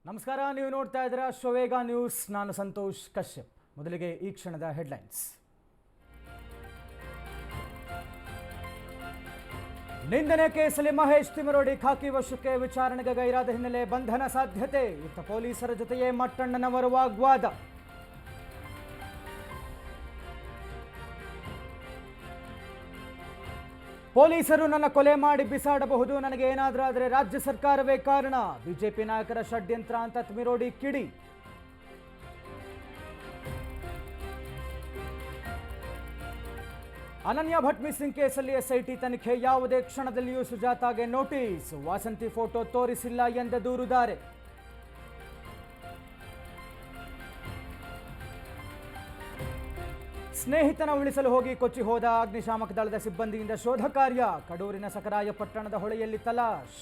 ನಮಸ್ಕಾರ, ನೀವು ನೋಡ್ತಾ ಇದ್ದೀರಾ ಶೋವೇಗ ನ್ಯೂಸ್. ನಾನು ಸಂತೋಷ್ ಕಶ್ಯಪ್. ಮೊದಲಿಗೆ ಈ ಕ್ಷಣದ ಹೆಡ್ಲೈನ್ಸ್. ನಿಂದನೆ ಕೇಸಲ್ಲಿ ಮಹೇಶ್ ತಿಮರೋಡಿ ಖಾಕಿ ವಶಕ್ಕೆ, ವಿಚಾರಣೆಗೆ ಗೈರಾದ ಹಿನ್ನೆಲೆ ಬಂಧನ ಸಾಧ್ಯತೆ. ಇತ್ತ ಪೊಲೀಸರ ಜೊತೆಯೇ ಮಟ್ಟಣ್ಣನವರ ವಾಗ್ವಾದ. ಪೊಲೀಸರು ನನ್ನ ಕೊಲೆ ಮಾಡಿ ಬಿಸಾಡಬಹುದು, ನನಗೆ ಏನಾದರೂ ಆದರೆ ರಾಜ್ಯ ಸರ್ಕಾರವೇ ಕಾರಣ. ಬಿಜೆಪಿ ನಾಯಕರ ಷಡ್ಯಂತ್ರ ಅಂತ ತಿಮಿರೋಡಿ ಕಿಡಿ. ಅನನ್ಯ ಭಟ್ ಮಿಸ್ಸಿಂಗ್ ಕೇಸಲ್ಲಿ ಎಸ್ಐಟಿ ತನಿಖೆ, ಯಾವುದೇ ಕ್ಷಣದಲ್ಲಿಯೂ ಸುಜಾತಾಗೆ ನೋಟಿಸ್. ವಾಸಂತಿ ಫೋಟೋ ತೋರಿಸಿಲ್ಲ ಎಂದ ದೂರುದಾರೆ. ಸ್ನೇಹಿತನ ಉಳಿಸಲು ಹೋಗಿ ಕೊಚ್ಚಿ ಹೋದ ಅಗ್ನಿಶಾಮಕ ದಳದ ಸಿಬ್ಬಂದಿಯಿಂದ ಶೋಧ ಕಾರ್ಯ. ಕಡೂರಿನ ಸಕರಾಯ ಪಟ್ಟಣದ ಹೊಳೆಯಲ್ಲಿ ತಲಾಶ್.